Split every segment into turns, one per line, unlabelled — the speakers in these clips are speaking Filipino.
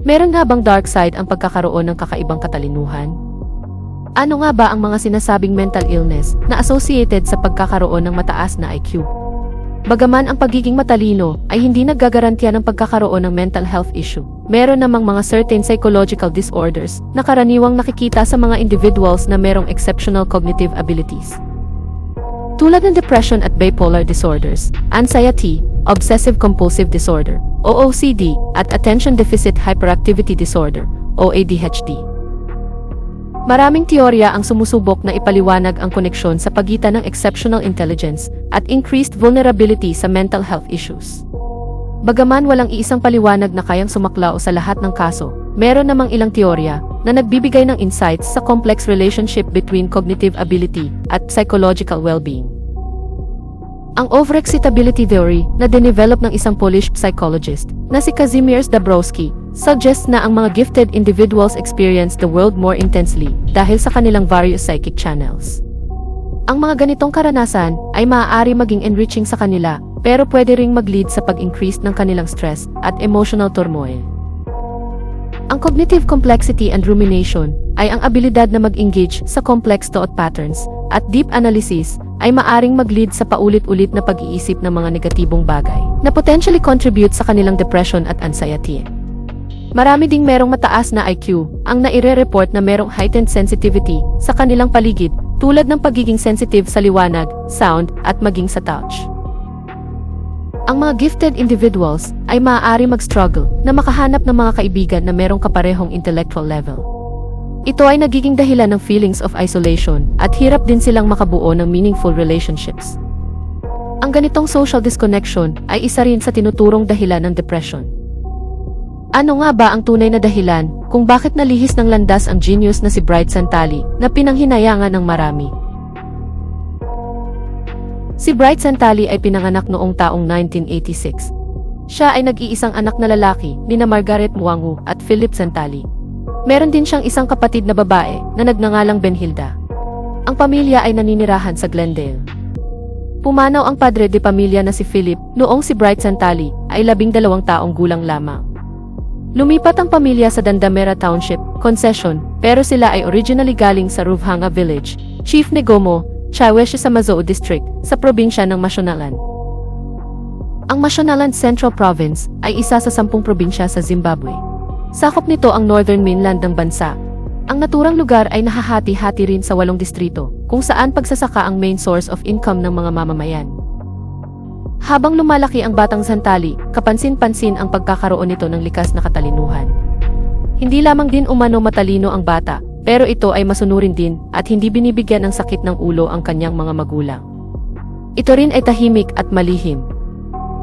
Meron nga bang dark side ang pagkakaroon ng kakaibang katalinuhan? Ano nga ba ang mga sinasabing mental illness na associated sa pagkakaroon ng mataas na IQ? Bagaman ang pagiging matalino ay hindi naggagarantiya ng pagkakaroon ng mental health issue, meron namang mga certain psychological disorders na karaniwang nakikita sa mga individuals na merong exceptional cognitive abilities. Tulad ng depression at bipolar disorders, anxiety, obsessive-compulsive disorder, OOCD, at attention deficit hyperactivity disorder, o ADHD. Maraming teorya ang sumusubok na ipaliwanag ang koneksyon sa pagitan ng exceptional intelligence at increased vulnerability sa mental health issues. Bagaman walang iisang paliwanag na kayang sumaklaw sa lahat ng kaso, meron namang ilang teorya na nagbibigay ng insights sa complex relationship between cognitive ability at psychological well-being. Ang overexcitability theory na dinevelop ng isang Polish psychologist na si Kazimierz Dabrowski suggests na ang mga gifted individuals experience the world more intensely dahil sa kanilang various psychic channels. Ang mga ganitong karanasan ay maaari maging enriching sa kanila pero pwede ring mag-lead sa pag-increase ng kanilang stress at emotional turmoil. Ang cognitive complexity and rumination ay ang abilidad na mag-engage sa complex thought patterns at deep analysis ay maaring mag-lead sa paulit-ulit na pag-iisip ng mga negatibong bagay na potentially contribute sa kanilang depression at anxiety. Marami ding merong mataas na IQ ang naire-report na merong heightened sensitivity sa kanilang paligid tulad ng pagiging sensitive sa liwanag, sound, at maging sa touch. Ang mga gifted individuals ay maaari mag-struggle na makahanap ng mga kaibigan na merong kaparehong intellectual level. Ito ay nagiging dahilan ng feelings of isolation at hirap din silang makabuo ng meaningful relationships. Ang ganitong social disconnection ay isa rin sa tinuturong dahilan ng depression. Ano nga ba ang tunay na dahilan kung bakit nalihis ng landas ang genius na si Bright Santali na pinanghinayangan ng marami? Si Bright Santali ay pinanganak noong taong 1986. Siya ay nag-iisang anak na lalaki nina Margaret Muangu at Philip Santali. Meron din siyang isang kapatid na babae na nagngangalang Benhilda. Ang pamilya ay naninirahan sa Glendale. Pumanaw ang padre de pamilya na si Philip noong si Bright Santali ay 12 taong gulang lamang. Lumipat ang pamilya sa Dandamera Township, Concession, pero sila ay originally galing sa Ruvhanga Village, Chief Negomo, Chawesh sa Mazoo District, sa probinsya ng Mashonaland. Ang Mashonaland Central Province ay isa sa 10 probinsya sa Zimbabwe. Sakop nito ang northern mainland ng bansa. Ang naturang lugar ay nahahati-hati rin sa 8 distrito, kung saan pagsasaka ang main source of income ng mga mamamayan. Habang lumalaki ang batang Santali, kapansin-pansin ang pagkakaroon nito ng likas na katalinuhan. Hindi lamang din umano matalino ang bata, pero ito ay masunurin din at hindi binibigyan ng sakit ng ulo ang kanyang mga magulang. Ito rin ay tahimik at malihim.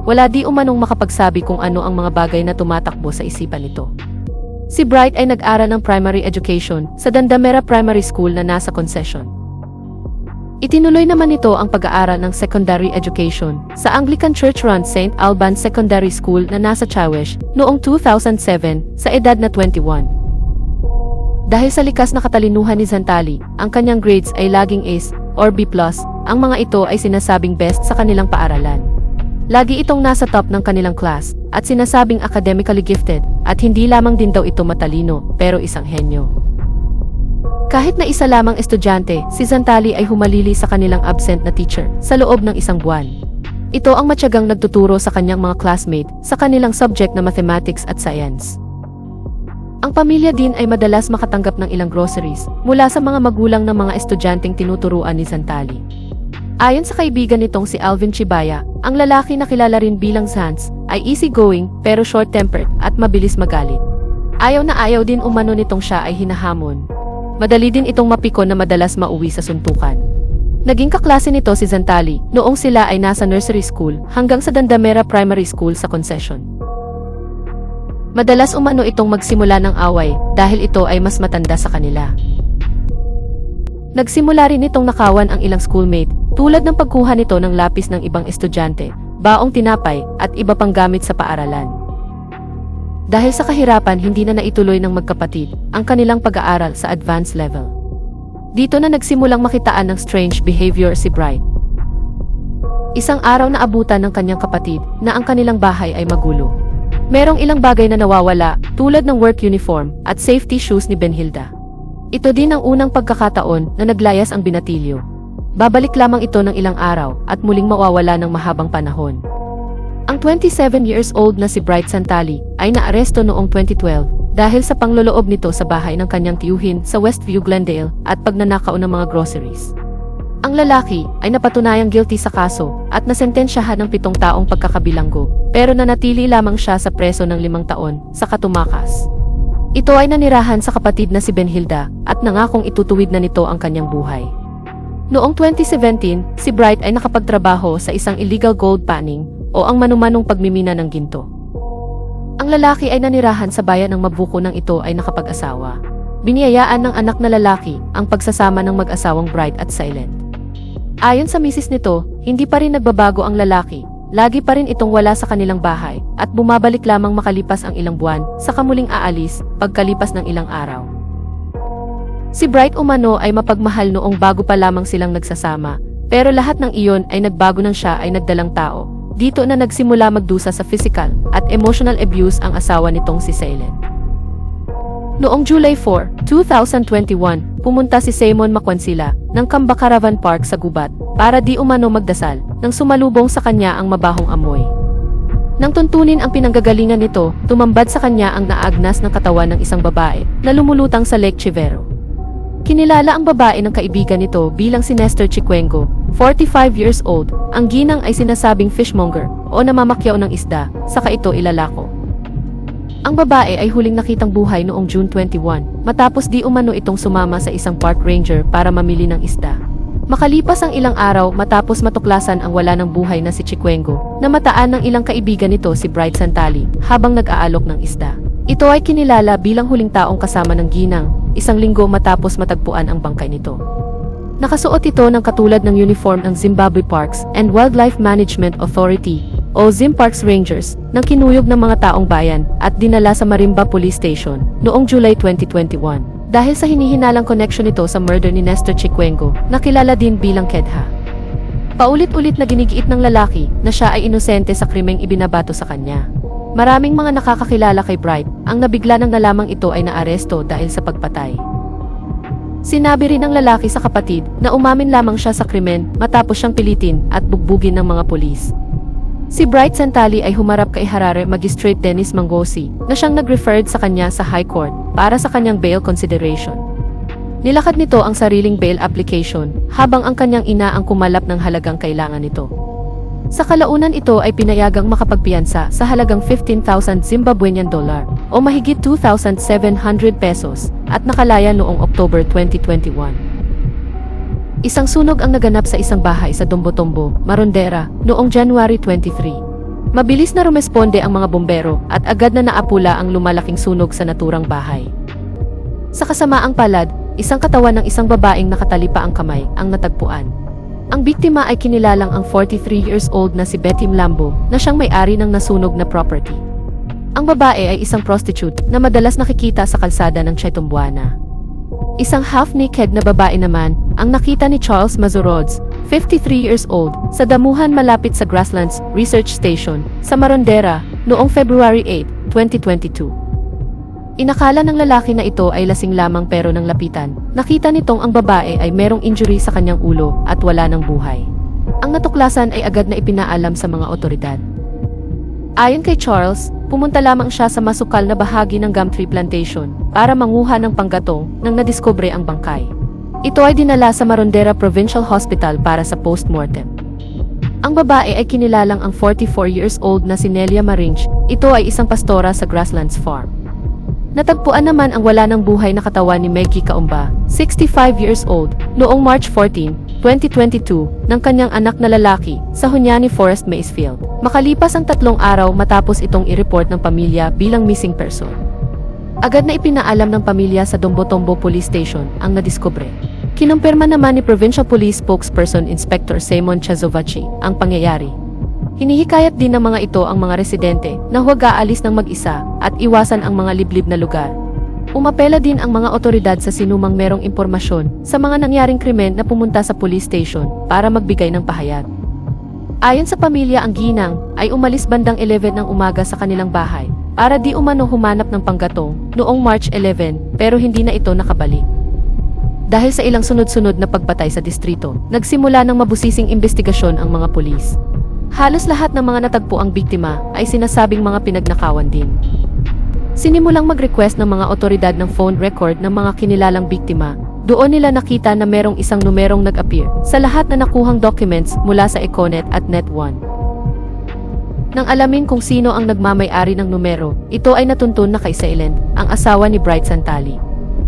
Wala di umanong makapagsabi kung ano ang mga bagay na tumatakbo sa isipan nito. Si Bright ay nag-aral ng primary education sa Dandamera Primary School na nasa Concession. Itinuloy naman ito ang pag-aaral ng secondary education sa Anglican Church-run St. Alban Secondary School na nasa Chawesh noong 2007 sa edad na 21. Dahil sa likas na katalinuhan ni Santali, ang kanyang grades ay laging A's or B+, ang mga ito ay sinasabing best sa kanilang paaralan. Lagi itong nasa top ng kanilang class at sinasabing academically gifted at hindi lamang din daw ito matalino pero isang henyo. Kahit na isa lamang estudyante, si Santali ay humalili sa kanilang absent na teacher sa loob ng 1 buwan. Ito ang matyagang nagtuturo sa kanyang mga classmate sa kanilang subject na mathematics at science. Ang pamilya din ay madalas makatanggap ng ilang groceries mula sa mga magulang ng mga estudyanteng tinuturuan ni Santali. Ayon sa kaibigan nitong si Alvin Chibaya, ang lalaki na kilala rin bilang Sans ay easygoing pero short-tempered at mabilis magalit. Ayaw na ayaw din umano nitong siya ay hinahamon. Madali din itong mapikon na madalas mauwi sa suntukan. Naging kaklase nito si Santali noong sila ay nasa nursery school hanggang sa Dandamera Primary School sa Concession. Madalas umano itong magsimula ng away dahil ito ay mas matanda sa kanila. Nagsimula rin itong nakawan ang ilang schoolmate tulad ng pagkuha nito ng lapis ng ibang estudyante, baong tinapay at iba pang gamit sa paaralan. Dahil sa kahirapan hindi na naituloy ng magkapatid ang kanilang pag-aaral sa advanced level. Dito na nagsimulang makitaan ng strange behavior si Bright. Isang araw na abutan ng kanyang kapatid na ang kanilang bahay ay magulo. Merong ilang bagay na nawawala, tulad ng work uniform at safety shoes ni Benhilda. Ito din ang unang pagkakataon na naglayas ang binatilyo. Babalik lamang ito ng ilang araw at muling mawawala ng mahabang panahon. Ang 27 years old na si Bright Santali ay naaresto noong 2012 dahil sa pangloloob nito sa bahay ng kanyang tiyuhin sa Westview, Glendale at pagnanakaw ng mga groceries. Ang lalaki ay napatunayang guilty sa kaso at nasentensyahan ng 7 taong pagkakabilanggo, pero nanatili lamang siya sa preso ng 5 taon sa katumakas. Ito ay nanirahan sa kapatid na si Benhilda at nangakong itutuwid na nito ang kanyang buhay. Noong 2017, si Bright ay nakapagtrabaho sa isang illegal gold panning o ang manumanong pagmimina ng ginto. Ang lalaki ay nanirahan sa bayan ng Mabuco nang ito ay nakapag-asawa. Biniyayaan ng anak na lalaki ang pagsasama ng mag-asawang Bright at Silent. Ayon sa misis nito, hindi pa rin nagbabago ang lalaki, lagi pa rin itong wala sa kanilang bahay at bumabalik lamang makalipas ang ilang buwan, saka muling aalis pagkalipas ng ilang araw. Si Bright umano ay mapagmahal noong bago pa lamang silang nagsasama, pero lahat ng iyon ay nagbago nang siya ay nagdalang tao. Dito na nagsimula magdusa sa physical at emotional abuse ang asawa nitong si Silent. Noong July 4, 2021, pumunta si Simon Makwansila ng Kamba Caravan Park sa Gubat para di umano magdasal nang sumalubong sa kanya ang mabahong amoy. Nang tuntunin ang pinanggagalingan nito, tumambad sa kanya ang naagnas ng katawan ng isang babae na lumulutang sa Lake Chivero. Kinilala ang babae ng kaibigan nito bilang si Nestor Chicuengo, 45 years old. Ang ginang ay sinasabing fishmonger o namamakyaw ng isda, saka ito ilalako. Ang babae ay huling nakitang buhay noong June 21, matapos di umano itong sumama sa isang park ranger para mamili ng isda. Makalipas ang ilang araw matapos matuklasan ang wala ng buhay na si Chicuengo, namataan ng ilang kaibigan nito si Bright Santali habang nag-aalok ng isda. Ito ay kinilala bilang huling taong kasama ng ginang, 1 linggo matapos matagpuan ang bangkay nito. Nakasuot ito ng katulad ng uniform ng Zimbabwe Parks and Wildlife Management Authority o ZimParks Rangers nang kinuyog ng mga taong bayan at dinala sa Marimba Police Station noong July 2021 dahil sa hinihinalang connection nito sa murder ni Nestor Chicuengo na kilala din bilang Kedha. Paulit-ulit na ginigiit ng lalaki na siya ay inosente sa krimeng ibinabato sa kanya. Maraming mga nakakakilala kay Bright ang nabigla nang nalamang ito ay naaresto dahil sa pagpatay. Sinabi rin ng lalaki sa kapatid na umamin lamang siya sa krimen matapos siyang pilitin at bugbugin ng mga pulis. Si Bright Santali ay humarap kay Harare Magistrate Dennis Mangosi na siyang nag-referred sa kanya sa High Court para sa kanyang bail consideration. Nilakad nito ang sariling bail application habang ang kanyang ina ang kumalap ng halagang kailangan nito. Sa kalaunan ito ay pinayagang makapagpiyansa sa halagang 15,000 Zimbabwean dollar o mahigit 2,700 pesos at nakalaya noong October 2021. Isang sunog ang naganap sa isang bahay sa Dombotombo, Marondera, noong January 23. Mabilis na rumesponde ang mga bombero at agad na naapula ang lumalaking sunog sa naturang bahay. Sa kasamaang palad, isang katawan ng isang babaeng nakatali pa ang kamay ang natagpuan. Ang biktima ay kinilalang ang 43 years old na si Betty Mlambo na siyang may-ari ng nasunog na property. Ang babae ay isang prostitute na madalas nakikita sa kalsada ng Chaitumbuana. Isang half-naked na babae naman ang nakita ni Charles Mazorods, 53 years old, sa damuhan malapit sa Grasslands Research Station sa Marondera noong February 8, 2022. Inakala ng lalaki na ito ay lasing lamang pero nang lapitan, nakita nitong ang babae ay merong injury sa kanyang ulo at wala ng buhay. Ang natuklasan ay agad na ipinaalam sa mga otoridad. Ayon kay Charles, pumunta lamang siya sa masukal na bahagi ng gum tree plantation para manguha ng panggatong nang nadiskubre ang bangkay. Ito ay dinala sa Marondera Provincial Hospital para sa postmortem. Ang babae ay kinilalang ang 44 years old na si Nelia Marinch. Ito ay isang pastora sa Grasslands Farm. Natagpuan naman ang wala ng buhay na katawan ni Meggy Kaumba, 65 years old, noong March 14, 2022, ng kanyang anak na lalaki sa Hunyani Forest, Maysfield. Makalipas ang 3 araw matapos itong i-report ng pamilya bilang missing person. Agad na ipinaalam ng pamilya sa Dombotombo Police Station ang nadiskubre. Kinumpirma naman ni Provincial Police Spokesperson Inspector Simon Chazovaci ang pangyayari. Hinihikayat din ng mga ito ang mga residente na huwag aalis ng mag-isa at iwasan ang mga liblib na lugar. Umapela din ang mga otoridad sa sinumang merong impormasyon sa mga nangyaring krimen na pumunta sa police station para magbigay ng pahayag. Ayon sa pamilya, ang ginang ay umalis bandang 11 ng umaga sa kanilang bahay para di umano humanap ng panggatong noong March 11 pero hindi na ito nakabalik. Dahil sa ilang sunod-sunod na pagpatay sa distrito, nagsimula ng mabusising investigasyon ang mga pulis. Halos lahat ng mga natagpuang biktima ay sinasabing mga pinagnakawan din. Sinimulang mag-request ng mga otoridad ng phone record ng mga kinilalang biktima. Doon nila nakita na merong isang numerong nag-appear sa lahat na nakuhang documents mula sa Econet at Net1. Nang alamin kung sino ang nagmamay-ari ng numero, ito ay natuntun na kay Silent, ang asawa ni Bright Santali.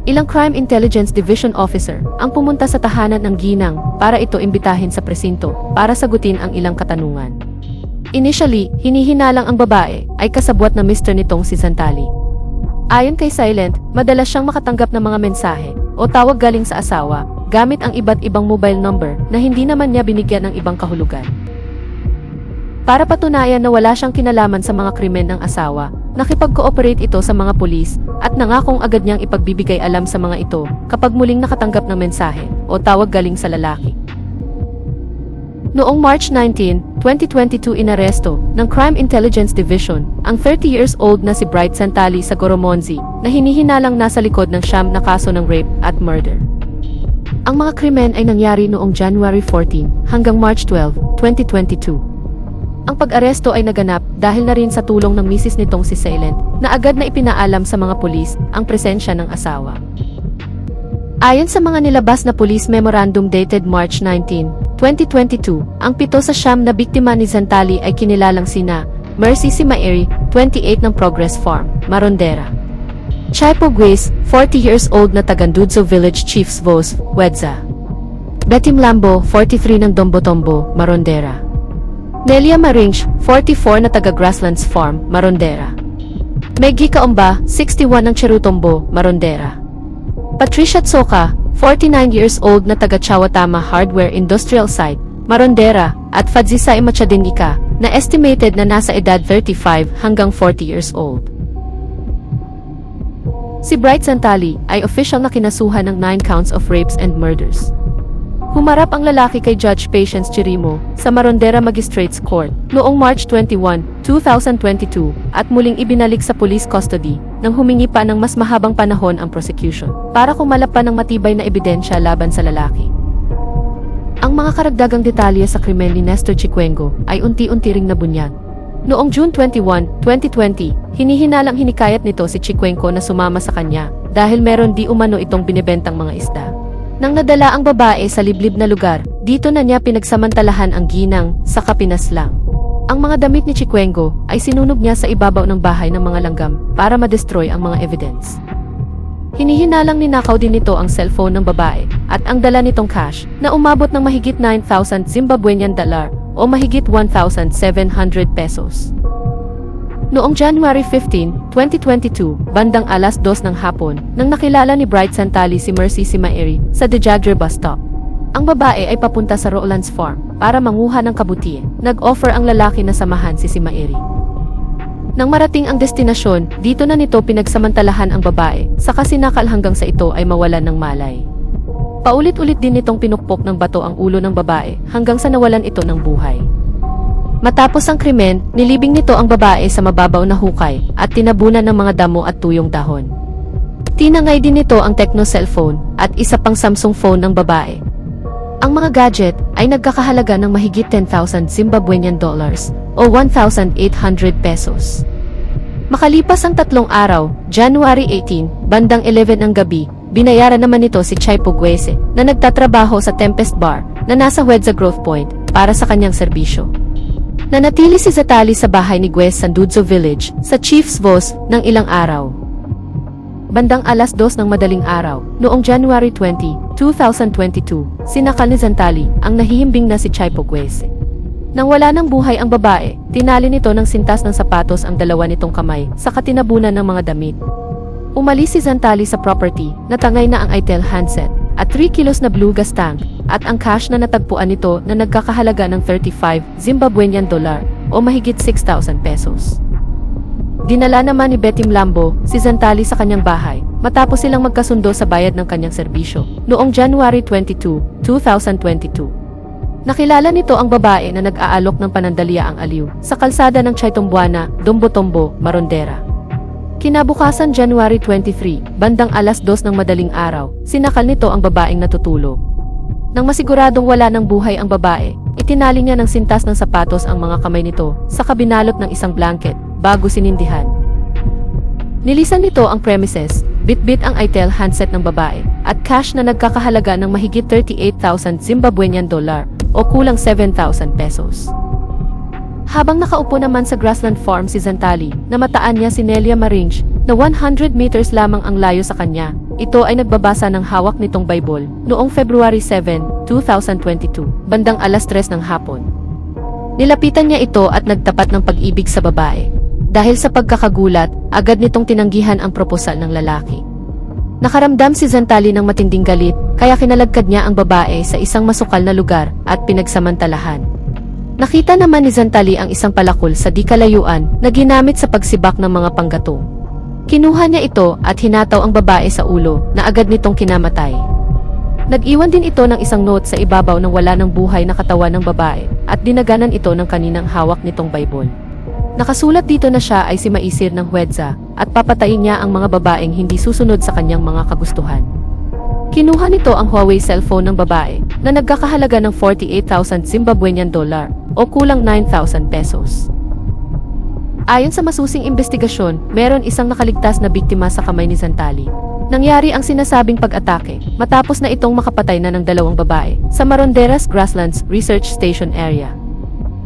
Ilang Crime Intelligence Division officer ang pumunta sa tahanan ng ginang para ito imbitahin sa presinto para sagutin ang ilang katanungan. Initially, hinihinalang ang babae ay kasabwat na mister nitong si Santali. Ayon kay Silent, madalas siyang makatanggap ng mga mensahe o tawag galing sa asawa gamit ang iba't ibang mobile number na hindi naman niya binigyan ng ibang kahulugan. Para patunayan na wala siyang kinalaman sa mga krimen ng asawa, nakipag-cooperate ito sa mga pulis at nangakong agad niyang ipagbibigay alam sa mga ito kapag muling nakatanggap ng mensahe o tawag galing sa lalaki. Noong March 19, 2022 inaresto ng Crime Intelligence Division ang 30 years old na si Bright Santali sa Goromonzi na hinihinalang nasa likod ng siyam na kaso ng rape at murder. Ang mga krimen ay nangyari noong January 14 hanggang March 12, 2022. Ang pag-aresto ay naganap dahil na rin sa tulong ng misis nitong si Silent na agad na ipinaalam sa mga pulis ang presensya ng asawa. Ayon sa mga nilabas na police memorandum dated March 19, 2022, ang 7 sa siyam na biktima ni Santali ay kinilalang sina Mercy Simaeri, 28 ng Progress Farm, Marondera; Chaipo Grace, 40 years old na taga Dudso Village, Chiefs Voz, Wedza; Betim Lambo, 43 ng Dombotombo, Marondera; Nelia Marinch, 44 na taga Grasslands Farm, Marondera; Meggy Kaomba, 61 ng Cherutombo, Marondera; Patricia Tsoka, 49 years old na taga Chawatama Hardware Industrial Site, Marondera; at Fadzisay Machadinika, na estimated na nasa edad 35 hanggang 40 years old. Si Bright Santali ay official na kinasuhan ng 9 counts of rapes and murders. Humarap ang lalaki kay Judge Patience Chirimo sa Marondera Magistrates Court noong March 21, 2022 at muling ibinalik sa police custody nang humingi pa ng mas mahabang panahon ang prosecution para kumalap pa ng matibay na ebidensya laban sa lalaki. Ang mga karagdagang detalye sa krimen ni Nestor Chicuengo ay unti-unti ring nabunyag. Noong June 21, 2020, hinihinalang hinikayat nito si Chicuengo na sumama sa kanya dahil meron di umano itong binibentang mga isda. Nang nadala ang babae sa liblib na lugar, dito na niya pinagsamantalahan ang ginang sa Kapinaslang. Ang mga damit ni Chicuengo ay sinunog niya sa ibabaw ng bahay ng mga langgam para ma-destroy ang mga evidence. Hinihinalang ninakaw din nito ang cellphone ng babae at ang dala nitong cash na umabot ng mahigit 9,000 Zimbabwean dollar o mahigit 1,700 pesos. Noong January 15, 2022, bandang alas 2 ng hapon, nang nakilala ni Bright Santali si Mercy Simaeri sa Dejagre bus stop. Ang babae ay papunta sa Roland's Farm para manguha ng kabutihan. Nag-offer ang lalaki na samahan si Simaeri. Nang marating ang destinasyon, dito na nito pinagsamantalahan ang babae, saka sinakal hanggang sa ito ay mawalan ng malay. Paulit-ulit din nitong pinukpok ng bato ang ulo ng babae hanggang sa nawalan ito ng buhay. Matapos ang krimen, nilibing nito ang babae sa mababaw na hukay at tinabunan ng mga damo at tuyong dahon. Tinangay din nito ang Tecno cellphone at isa pang Samsung phone ng babae. Ang mga gadget ay nagkakahalaga ng mahigit 10,000 Zimbabwean dollars o 1,800 pesos. Makalipas ang 3 araw, January 18, bandang 11 ng gabi, binayaran naman nito si Chaipo Grace na nagtatrabaho sa Tempest Bar na nasa Wedza Growth Point para sa kanyang serbisyo. Nanatili si Santali sa bahay ni Guez sa Dudso Village sa Chiefs Voz ng ilang araw. Bandang alas 2 ng madaling araw, noong January 20, 2022, sinakal ni Santali ang nahihimbing na si Chaipo Guez. Nang wala ng buhay ang babae, tinali nito ng sintas ng sapatos ang dalawa nitong kamay sa katinabunan ng mga damit. Umalis si Santali sa property, natangay na ang Itel handset at 3 kilos na blue gas tank at ang cash na natagpuan nito na nagkakahalaga ng 35 Zimbabwean dollar o mahigit 6,000 pesos. Dinala naman ni Betim Lambo si Santali sa kanyang bahay matapos silang magkasundo sa bayad ng kanyang serbisyo noong January 22, 2022. Nakilala nito ang babae na nag-aalok ng panandaliya ang aliw sa kalsada ng Chaitombuana, Dombotombo, Marondera. Kinabukasan January 23, bandang alas 2 ng madaling araw, sinakal nito ang babaeng natutulog. Nang masiguradong wala ng buhay ang babae, itinali niya ng sintas ng sapatos ang mga kamay nito sa kabinalot ng isang blanket bago sinindihan. Nilisan nito ang premises, bitbit ang Itel handset ng babae, at cash na nagkakahalaga ng mahigit 38,000 Zimbabwean dollar o kulang 7,000 pesos. Habang nakaupo naman sa grassland farm si Zantali, namataan niya si Nelia Maringe na 100 meters lamang ang layo sa kanya. Ito ay nagbabasa ng hawak nitong Bible noong February 7, 2022, bandang alas 3 ng hapon. Nilapitan niya ito at nagtapat ng pag-ibig sa babae. Dahil sa pagkakagulat, agad nitong tinanggihan ang proposal ng lalaki. Nakaramdam si Zantali ng matinding galit, kaya kinalagkad niya ang babae sa isang masukal na lugar at pinagsamantalahan. Nakita naman ni Zantali ang isang palakol sa di kalayuan na ginamit sa pagsibak ng mga panggatong. Kinuha niya ito at hinataw ang babae sa ulo na agad nitong kinamatay. Nag-iwan din ito ng isang note sa ibabaw ng wala ng buhay na katawan ng babae at dinaganan ito ng kaninang hawak nitong Bible. Nakasulat dito na siya ay si Maisir ng Huwedza at papatayin niya ang mga babaeng hindi susunod sa kanyang mga kagustuhan. Kinuha nito ang Huawei cellphone ng babae na nagkakahalaga ng 48,000 Zimbabwean dollar o kulang 9,000 pesos. Ayon sa masusing investigasyon, meron isang nakaligtas na biktima sa kamay ni Zantali. Nangyari ang sinasabing pag-atake matapos na itong makapatay na ng dalawang babae sa Maronderas Grasslands Research Station area.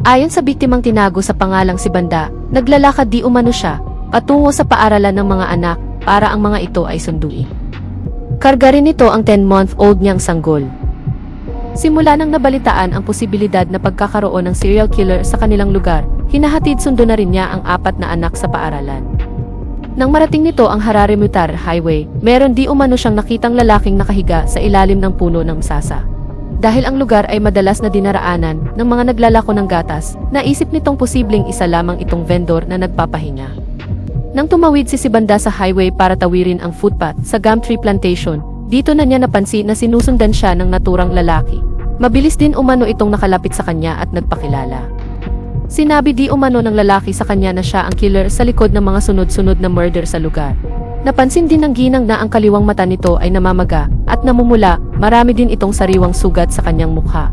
Ayon sa biktimang tinago sa pangalang si Banda, naglalakad di umano siya patungo sa paaralan ng mga anak para ang mga ito ay sunduin. Karga rin nito ang 10-month-old niyang sanggol. Simula nang nabalitaan ang posibilidad na pagkakaroon ng serial killer sa kanilang lugar, hinahatid sundo na rin niya ang 4 na anak sa paaralan. Nang marating nito ang Harare Mutar Highway, meron di umano siyang nakitang lalaking nakahiga sa ilalim ng puno ng msasa. Dahil ang lugar ay madalas na dinaraanan ng mga naglalako ng gatas, naisip nitong posibleng isa lamang itong vendor na nagpapahinga. Nang tumawid si Banda sa highway para tawirin ang footpath sa gum tree plantation, dito na niya napansin na sinusundan siya ng naturang lalaki. Mabilis din umano itong nakalapit sa kanya at nagpakilala. Sinabi di umano ng lalaki sa kanya na siya ang killer sa likod ng mga sunod-sunod na murder sa lugar. Napansin din ng ginang na ang kaliwang mata nito ay namamaga at namumula, marami din itong sariwang sugat sa kanyang mukha.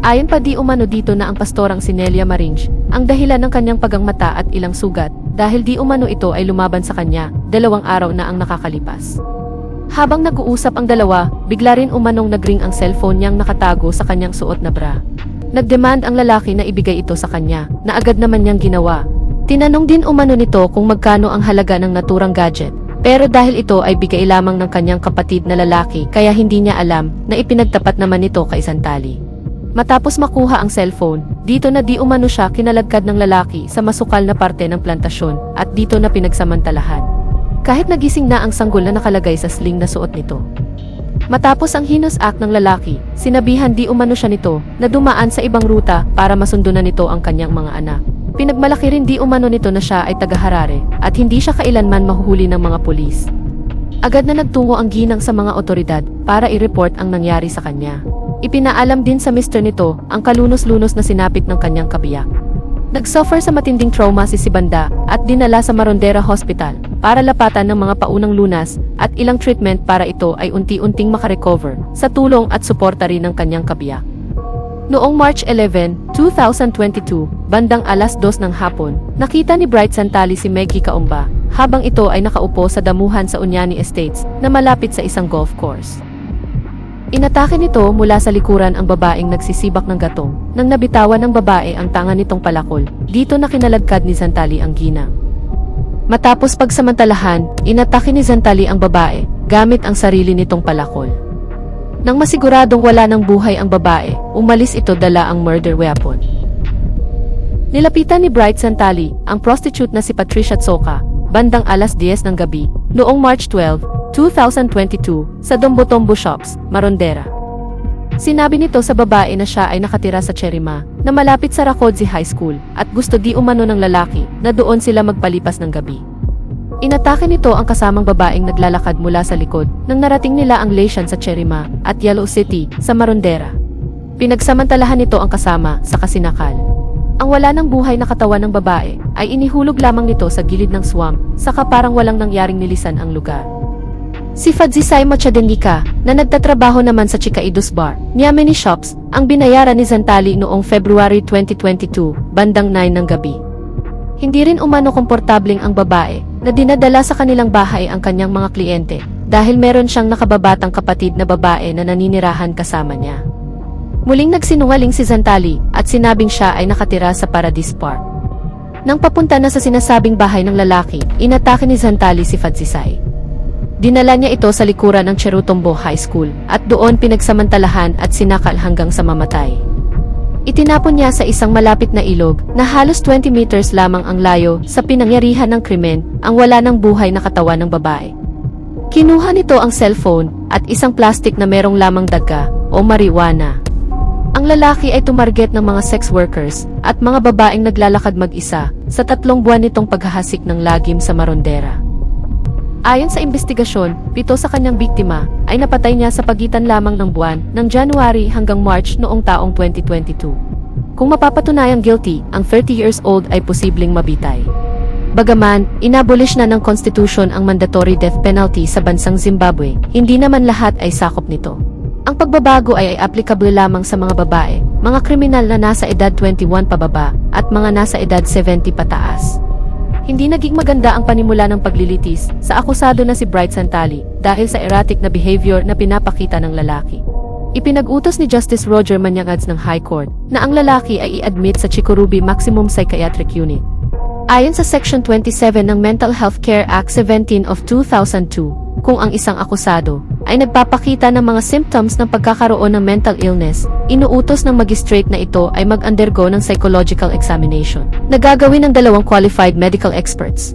Ayon pa di umano dito na ang pastorang si Nelia Maringe ang dahilan ng kanyang pagangmata at ilang sugat dahil di umano ito ay lumaban sa kanya 2 araw na ang nakakalipas. Habang nag-uusap ang dalawa, bigla rin umanong nagring ang cellphone niyang nakatago sa kanyang suot na bra. Nagdemand ang lalaki na ibigay ito sa kanya, na agad naman niyang ginawa. Tinanong din umano nito kung magkano ang halaga ng naturang gadget, pero dahil ito ay bigay lamang ng kanyang kapatid na lalaki kaya hindi niya alam na ipinagtapat naman nito kay Zantali. Matapos makuha ang cellphone, dito na di umano siya kinalagkad ng lalaki sa masukal na parte ng plantasyon at dito na pinagsamantalahan. Kahit nagising na ang sanggol na nakalagay sa sling na suot nito. Matapos ang heinous act ng lalaki, sinabihan di umano siya nito na dumaan sa ibang ruta para masundo na nito ang kanyang mga anak. Pinagmalaki rin di umano nito na siya ay taga-Harare at hindi siya kailanman mahuhuli ng mga pulis. Agad na nagtungo ang ginang sa mga otoridad para i-report ang nangyari sa kanya. Ipinaalam din sa mister nito ang kalunos-lunos na sinapit ng kanyang kabiyak. Nag-suffer sa matinding trauma si Banda at dinala sa Marondera Hospital para lapatan ng mga paunang lunas at ilang treatment para ito ay unti-unting makarecover sa tulong at suporta rin ng kanyang kabiyak. Noong March 11, 2022, bandang alas 2 ng hapon, nakita ni Bright Zantali si Meggy Kaumba habang ito ay nakaupo sa damuhan sa Unyani Estates na malapit sa isang golf course. Inatake nito mula sa likuran ang babaeng nagsisibak ng gatong nang nabitawan ng babae ang tanga nitong palakol. Dito na kinalagkad ni Zantali ang ginang. Matapos pagsamantalahan, inatake ni Zantali ang babae gamit ang sarili nitong palakol. Nang masiguradong wala ng buhay ang babae, umalis ito dala ang murder weapon. Nilapitan ni Bright Zantali ang prostitute na si Patricia Tsoka bandang alas 10 ng gabi noong March 12, 2022 sa Dombo-Tombo Shops, Marondera. Sinabi nito sa babae na siya ay nakatira sa Cherima na malapit sa Rakodzi High School at gusto di umano ng lalaki na doon sila magpalipas ng gabi. Inatake nito ang kasamang babaeng naglalakad mula sa likod nang narating nila ang Laitian sa Cherima at Yellow City sa Marondera. Pinagsamantalahan nito ang kasama sa kasinakal. Ang wala ng buhay na katawan ng babae ay inihulog lamang nito sa gilid ng swamp, saka parang walang nangyaring nilisan ang lugar. Si Fadzisay Machadenika, na nagtatrabaho naman sa Chikaidos Bar, Niamey Shops, ang binayaran ni Zantali noong February 2022, bandang 9 ng gabi. Hindi rin umano komportabling ang babae na dinadala sa kanilang bahay ang kanyang mga kliyente dahil meron siyang nakababatang kapatid na babae na naninirahan kasama niya. Muling nagsinungaling si Zantali at sinabing siya ay nakatira sa Paradise Park. Nang papunta na sa sinasabing bahay ng lalaki, inatake ni Zantali si Fadzisay. Dinala niya ito sa likuran ng Cherutombo High School at doon pinagsamantalahan at sinakal hanggang sa mamatay. Itinapon niya sa isang malapit na ilog na halos 20 meters lamang ang layo sa pinangyarihan ng krimen ang wala ng buhay na katawan ng babae. Kinuha nito ang cellphone at isang plastic na merong lamang daga o marijuana. Ang lalaki ay tumarget ng mga sex workers at mga babaeng naglalakad mag-isa sa 3 buwan nitong paghahasik ng lagim sa Marondera. Ayon sa investigasyon, 7 sa kanyang biktima ay napatay niya sa pagitan lamang ng buwan ng January hanggang March noong taong 2022. Kung mapapatunayang guilty, ang 30 years old ay posibleng mabitay. Bagaman, inabolish na ng konstitusyon ang mandatory death penalty sa bansang Zimbabwe, hindi naman lahat ay sakop nito. Ang pagbabago ay applicable lamang sa mga babae, mga kriminal na nasa edad 21 pababa, at mga nasa edad 70 pataas. Hindi naging maganda ang panimula ng paglilitis sa akusado na si Bright Zantali dahil sa erratic na behavior na pinapakita ng lalaki. Ipinag-utos ni Justice Roger Manyangads ng High Court na ang lalaki ay i-admit sa Chikurubi Maximum Psychiatric Unit. Ayon sa Section 27 ng Mental Health Care Act 17 of 2002, kung ang isang akusado ay nagpapakita ng mga symptoms ng pagkakaroon ng mental illness, inuutos ng magistrate na ito ay mag-undergo ng psychological examination na gagawin ng 2 qualified medical experts.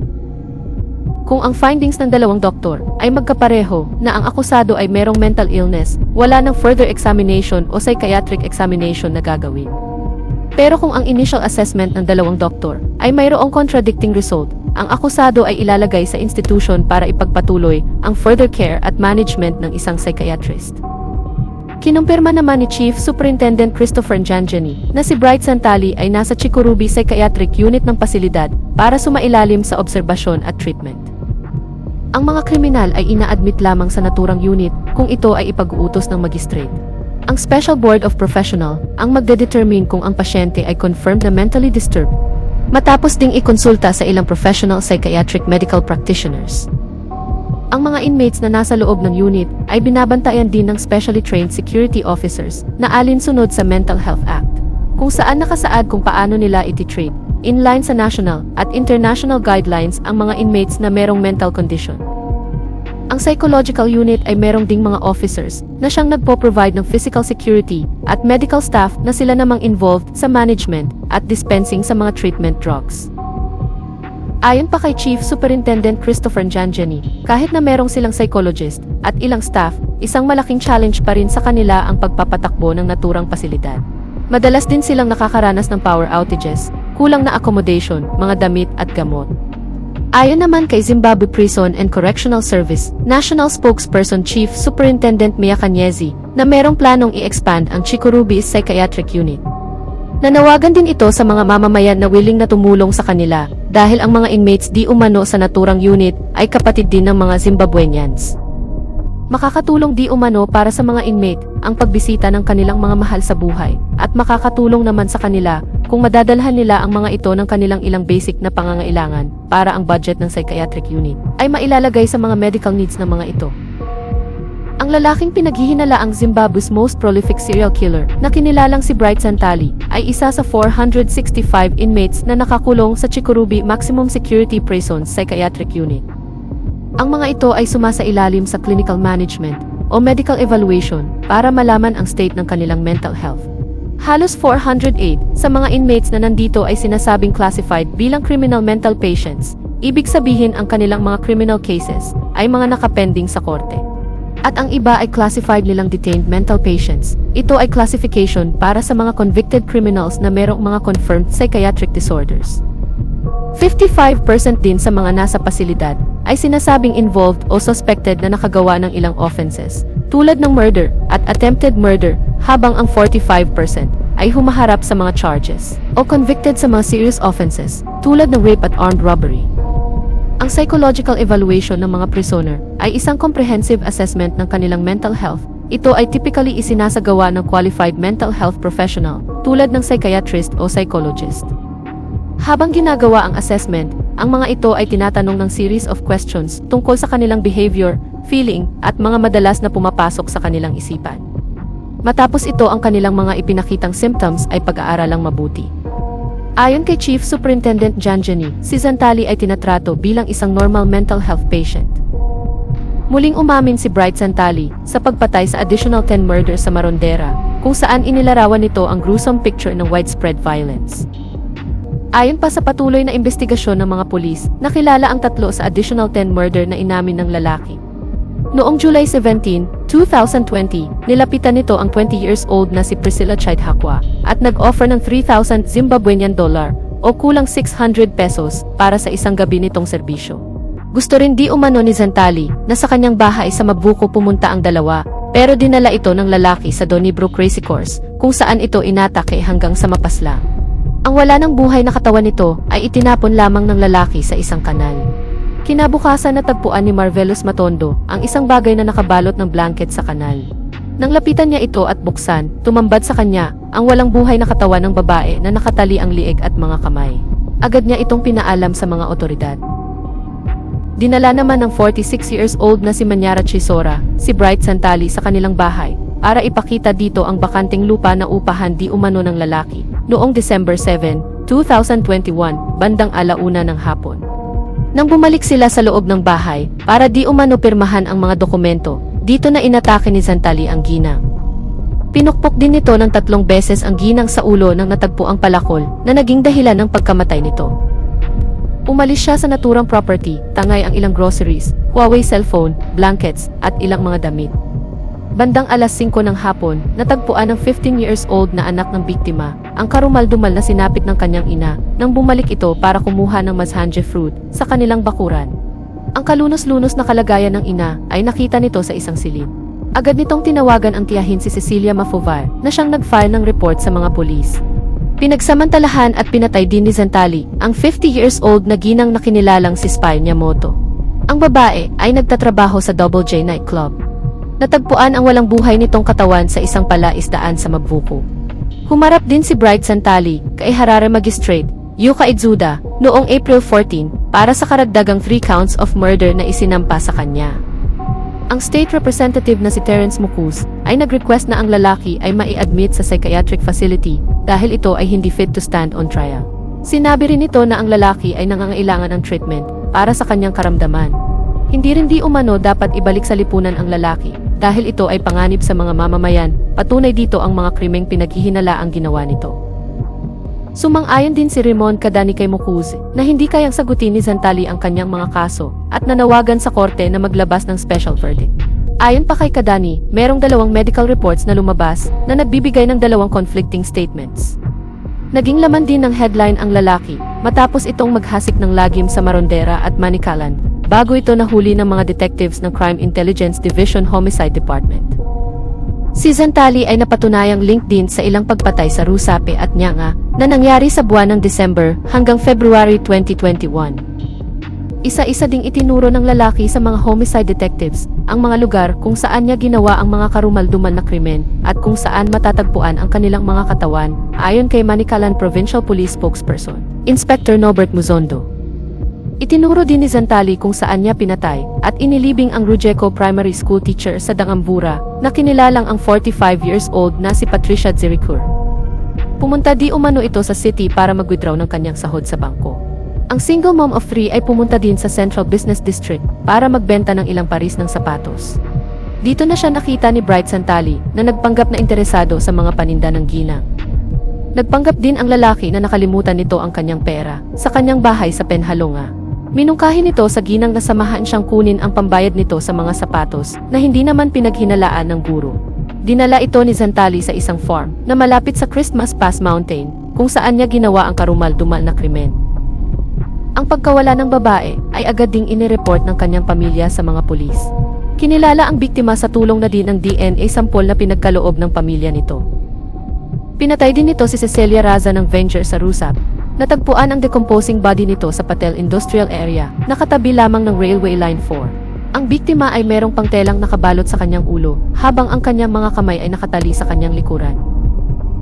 Kung ang findings ng 2 doktor ay magkapareho na ang akusado ay merong mental illness, wala ng further examination o psychiatric examination na gagawin. Pero kung ang initial assessment ng 2 doktor ay mayroong contradicting result, ang akusado ay ilalagay sa institusyon para ipagpatuloy ang further care at management ng isang psychiatrist. Kinumpirma naman ni Chief Superintendent Christopher Njanjani na si Bright Zantali ay nasa Chikurubi Psychiatric Unit ng pasilidad para sumailalim sa obserbasyon at treatment. Ang mga kriminal ay ina-admit lamang sa naturang unit kung ito ay ipag-uutos ng magistrate. Ang Special Board of Professional ang magdedetermine kung ang pasyente ay confirmed na mentally disturbed, matapos ding ikonsulta sa ilang professional psychiatric medical practitioners. Ang mga inmates na nasa loob ng unit ay binabantayan din ng specially trained security officers na alinsunod sa Mental Health Act, kung saan nakasaad kung paano nila iti-treat, inline sa national at international guidelines ang mga inmates na merong mental condition. Ang psychological unit ay merong ding mga officers na siyang nagpo-provide ng physical security at medical staff na sila namang involved sa management at dispensing sa mga treatment drugs. Ayon pa kay Chief Superintendent Christopher Njanjani, kahit na merong silang psychologist at ilang staff, isang malaking challenge pa rin sa kanila ang pagpapatakbo ng naturang pasilidad. Madalas din silang nakakaranas ng power outages, kulang na accommodation, mga damit at gamot. Ayon naman kay Zimbabwe Prison and Correctional Service, National Spokesperson Chief Superintendent Mia Kanyezi, na merong planong i-expand ang Chikurubi Psychiatric Unit. Nanawagan din ito sa mga mamamayan na willing na tumulong sa kanila dahil ang mga inmates di umano sa naturang unit ay kapatid din ng mga Zimbabweans. Makakatulong di umano para sa mga inmate ang pagbisita ng kanilang mga mahal sa buhay at makakatulong naman sa kanila kung madadalhan nila ang mga ito ng kanilang ilang basic na pangangailangan para ang budget ng psychiatric unit ay mailalagay sa mga medical needs ng mga ito. Ang lalaking pinaghihinalaang Zimbabwe's most prolific serial killer na kinilalang si Bright Zantali ay isa sa 465 inmates na nakakulong sa Chikurubi Maximum Security Prison Psychiatric Unit. Ang mga ito ay sumasailalim sa clinical management o medical evaluation para malaman ang state ng kanilang mental health. Halos 408 sa mga inmates na nandito ay sinasabing classified bilang criminal mental patients, ibig sabihin ang kanilang mga criminal cases ay mga nakapending sa korte. At ang iba ay classified nilang detained mental patients. Ito ay classification para sa mga convicted criminals na merong mga confirmed psychiatric disorders. 55% din sa mga nasa pasilidad ay sinasabing involved o suspected na nakagawa ng ilang offenses, tulad ng murder at attempted murder, habang ang 45% ay humaharap sa mga charges o convicted sa mga serious offenses tulad ng rape at armed robbery. Ang psychological evaluation ng mga prisoner ay isang comprehensive assessment ng kanilang mental health. Ito ay typically isinasagawa ng qualified mental health professional tulad ng psychiatrist o psychologist. Habang ginagawa ang assessment, ang mga ito ay tinatanong ng series of questions tungkol sa kanilang behavior, feeling, at mga madalas na pumapasok sa kanilang isipan. Matapos ito, ang kanilang mga ipinakitang symptoms ay pag-aaralang mabuti. Ayon kay Chief Superintendent Janjani, si Zantali ay tinatrato bilang isang normal mental health patient. Muling umamin si Bright Zantali sa pagpatay sa additional 10 murders sa Marondera, kung saan inilarawan nito ang gruesome picture ng widespread violence. Ayon pa sa patuloy na investigasyon ng mga pulis, nakilala ang 3 sa additional 10 murder na inamin ng lalaki. Noong July 17, 2020, nilapitan nito ang 20 years old na si Priscilla Chaidhakwa at nag-offer ng 3,000 Zimbabwean dollar o kulang 600 pesos para sa isang gabi nitong serbisyo. Gusto rin di umano ni Zantali na sa kanyang bahay sa Mabuco pumunta ang dalawa, pero dinala ito ng lalaki sa Donnybrook Crazy Course kung saan ito inatake hanggang sa mapaslang. Ang wala ng buhay na katawan nito ay itinapon lamang ng lalaki sa isang kanal. Kinabukasan natagpuan ni Marvelous Matondo ang isang bagay na nakabalot ng blanket sa kanal. Nang lapitan niya ito at buksan, tumambad sa kanya ang walang buhay na katawan ng babae na nakatali ang liig at mga kamay. Agad niya itong pinaalam sa mga otoridad. Dinala naman ng 46 years old na si Manyara Chisora, si Bright Zantali sa kanilang bahay para ipakita dito ang bakanting lupa na upahan di umano ng lalaki noong December 7, 2021, bandang 1:00 ng hapon. Nang bumalik sila sa loob ng bahay para di umano pirmahan ang mga dokumento, dito na inatake ni Zantali ang ginang. Pinukpok din nito ng 3 beses ang ginang sa ulo nang natagpo ang palakol na naging dahilan ng pagkamatay nito. Umalis siya sa naturang property, tangay ang ilang groceries, Huawei cellphone, blankets, at ilang mga damit. Bandang 5:00 ng hapon, natagpuan ng 15 years old na anak ng biktima, ang karumal-dumal na sinapit ng kanyang ina, nang bumalik ito para kumuha ng mazhanje fruit sa kanilang bakuran. Ang kalunos-lunos na kalagayan ng ina ay nakita nito sa isang silid. Agad nitong tinawagan ang tiyahin si Cecilia Mafovar na siyang nag-file ng report sa mga pulis. Pinagsamantalahan at pinatay din ni Zantali ang 50 years old na ginang na kinilalang si Spy Nyamoto. Ang babae ay nagtatrabaho sa Double J nightclub. Natagpuan ang walang buhay nitong katawan sa isang palaisdaan sa Mabuco. Humarap din si Bright Zantali kay Harare Magistrate Yuka Idzuda noong April 14 para sa karagdagang 3 counts of murder na isinampa sa kanya. Ang state representative na si Terence Mucuz ay nag-request na ang lalaki ay mai-admit sa psychiatric facility dahil ito ay hindi fit to stand on trial. Sinabi rin nito na ang lalaki ay nangangailangan ng treatment para sa kanyang karamdaman. Hindi rin di umano dapat ibalik sa lipunan ang lalaki dahil ito ay panganib sa mga mamamayan, patunay dito ang mga krimeng pinaghihinala ang ginawa nito. Sumang-ayon din si Ramon Cadani kay Mucuz na hindi kayang sagutin ni Zantali ang kanyang mga kaso at nanawagan sa korte na maglabas ng special verdict. Ayon pa kay Cadani, merong 2 medical reports na lumabas na nagbibigay ng 2 conflicting statements. Naging laman din ng headline ang lalaki matapos itong maghasik ng lagim sa Marondera at Manicaland bago ito nahuli ng mga detectives ng Crime Intelligence Division Homicide Department. Si Zantali ay napatunayang linked din sa ilang pagpatay sa Rusape at Nyanga na nangyari sa buwan ng December hanggang February 2021. Isa-isa ding itinuro ng lalaki sa mga homicide detectives ang mga lugar kung saan niya ginawa ang mga karumal-dumal na krimen at kung saan matatagpuan ang kanilang mga katawan, ayon kay Manicaland Provincial Police spokesperson, Inspector Norbert Muzondo. Itinuro din ni Zantali kung saan niya pinatay at inilibing ang Rujeco Primary School teacher sa Dangambura na kinilalang ang 45 years old na si Patricia Ziricur. Pumunta di umano ito sa city para mag-withdraw ng kanyang sahod sa bangko. Ang single mom of 3 ay pumunta din sa Central Business District para magbenta ng ilang paris ng sapatos. Dito na siya nakita ni Bright Zantali na nagpanggap na interesado sa mga paninda ng ginang. Nagpanggap din ang lalaki na nakalimutan nito ang kanyang pera sa kanyang bahay sa Penhalonga. Minungkahi nito sa ginang na samahan siyang kunin ang pambayad nito sa mga sapatos na hindi naman pinaghinalaan ng guro. Dinala ito ni Zantali sa isang farm na malapit sa Christmas Pass Mountain kung saan niya ginawa ang karumal-dumal na krimen. Ang pagkawala ng babae ay agad ding inireport ng kanyang pamilya sa mga pulis. Kinilala ang biktima sa tulong na din ng DNA sample na pinagkaloob ng pamilya nito. Pinatay din nito si Cecilia Raza ng Venger sa Rusap. Natagpuan ang decomposing body nito sa Patel Industrial Area, nakatabi lamang ng Railway Line 4. Ang biktima ay merong pangtelang nakabalot sa kanyang ulo, habang ang kanyang mga kamay ay nakatali sa kanyang likuran.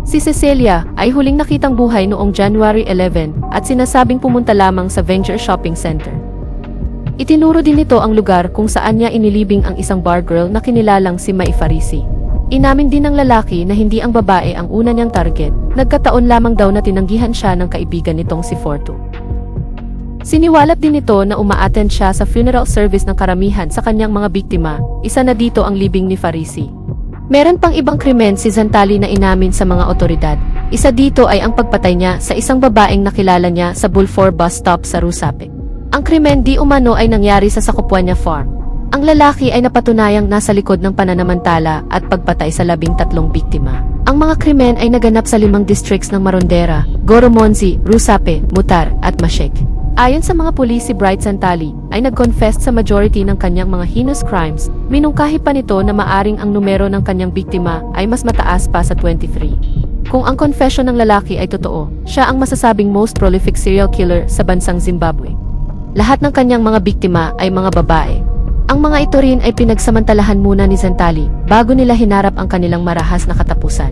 Si Cecilia ay huling nakitang buhay noong January 11 at sinasabing pumunta lamang sa Venger Shopping Center. Itinuro din nito ang lugar kung saan niya inilibing ang isang bar girl na kinilalang si Mai Farisi. Inamin din ng lalaki na hindi ang babae ang una niyang target, nagkataon lamang daw na tinanggihan siya ng kaibigan nitong si Fortu. Siniwalat din nito na umaattend siya sa funeral service ng karamihan sa kanyang mga biktima, isa na dito ang libing ni Farisi. Meron pang ibang krimen si Zantali na inamin sa mga otoridad. Isa dito ay ang pagpatay niya sa isang babaeng nakilala niya sa Bulfor bus stop sa Rusape. Ang krimen di umano ay nangyari sa Sakupuanya Farm. Ang lalaki ay napatunayang nasa likod ng pananamantala at pagpatay sa 13 biktima. Ang mga krimen ay naganap sa 5 districts ng Marondera, Goromonzi, Rusape, Mutar, at Mashek. Ayon sa mga pulis, si Bright Zantali ay nag-confess sa majority ng kanyang mga heinous crimes, minungkahi pa nito na maaring ang numero ng kanyang biktima ay mas mataas pa sa 23. Kung ang confession ng lalaki ay totoo, siya ang masasabing most prolific serial killer sa bansang Zimbabwe. Lahat ng kanyang mga biktima ay mga babae. Ang mga ito rin ay pinagsamantalahan muna ni Zantali bago nila hinarap ang kanilang marahas na katapusan.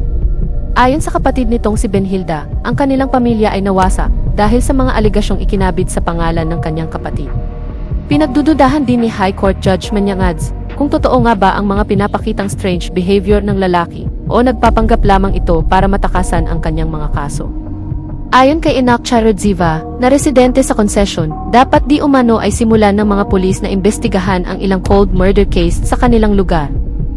Ayon sa kapatid nitong si Benhilda, ang kanilang pamilya ay nawasak dahil sa mga aligasyong ikinabit sa pangalan ng kanyang kapatid. Pinagdududahan din ni High Court Judge Manyangads kung totoo nga ba ang mga pinapakitang strange behavior ng lalaki o nagpapanggap lamang ito para matakasan ang kanyang mga kaso. Ayon kay Inak Charodziva, na residente sa concession, dapat di umano ay simulan ng mga pulis na imbestigahan ang ilang cold murder case sa kanilang lugar.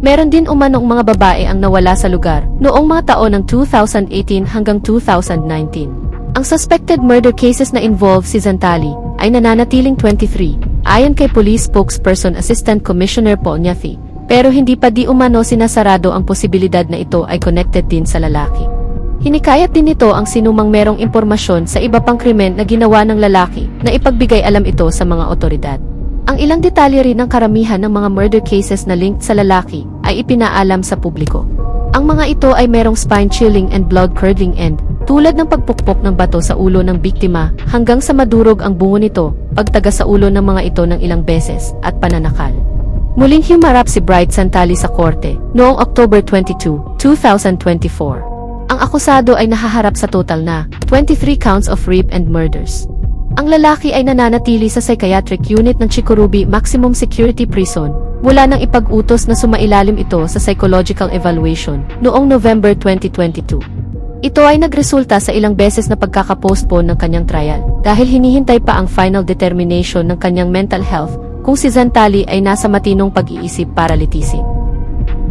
Meron din umanong mga babae ang nawala sa lugar noong mga taon ng 2018 hanggang 2019. Ang suspected murder cases na involve si Zantali ay nananatiling 23, ayon kay Police Spokesperson Assistant Commissioner Paul Nyathi, pero hindi pa di umano sinasarado ang posibilidad na ito ay connected din sa lalaki. Hinikayat din nito ang sinumang merong impormasyon sa iba pang krimen na ginawa ng lalaki na ipagbigay alam ito sa mga otoridad. Ang ilang detalye rin ng karamihan ng mga murder cases na linked sa lalaki ay ipinaalam sa publiko. Ang mga ito ay merong spine-chilling and blood-curdling end, tulad ng pagpukpok ng bato sa ulo ng biktima hanggang sa madurog ang bungo nito, pagtaga sa ulo ng mga ito ng ilang beses, at pananakal. Muling humarap si Bright Zantali sa korte noong October 22, 2024. Ang akusado ay nahaharap sa total na 23 counts of rape and murders. Ang lalaki ay nananatili sa psychiatric unit ng Chikurubi Maximum Security Prison mula nang ipag-utos na sumailalim ito sa psychological evaluation noong November 2022. Ito ay nagresulta sa ilang beses na pagkakapostpone ng kanyang trial dahil hinihintay pa ang final determination ng kanyang mental health kung si Zantali ay nasa matinong pag-iisip para litisin.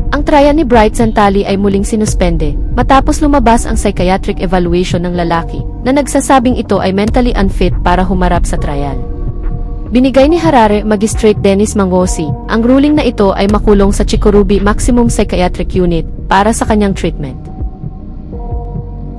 Ang trial ni Bright Zantali ay muling sinuspende matapos lumabas ang psychiatric evaluation ng lalaki na nagsasabing ito ay mentally unfit para humarap sa trial. Binigay ni Harare Magistrate Dennis Mangosi ang ruling na ito ay makulong sa Chikurubi Maximum Psychiatric Unit para sa kanyang treatment.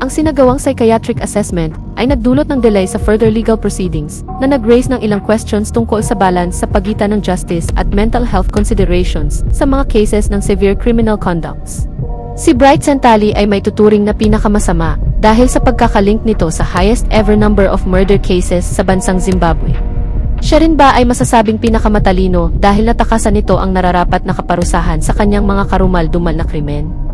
Ang sinagawang psychiatric assessment ay nagdulot ng delay sa further legal proceedings na nag-raise ng ilang questions tungkol sa balance sa pagitan ng justice at mental health considerations sa mga cases ng severe criminal conducts. Si Bright Zantali ay may tuturing na pinakamasama dahil sa pagkakalink nito sa highest ever number of murder cases sa bansang Zimbabwe. Siya rin ba ay masasabing pinakamatalino dahil natakasan nito ang nararapat na kaparusahan sa kanyang mga karumal-dumal na krimen?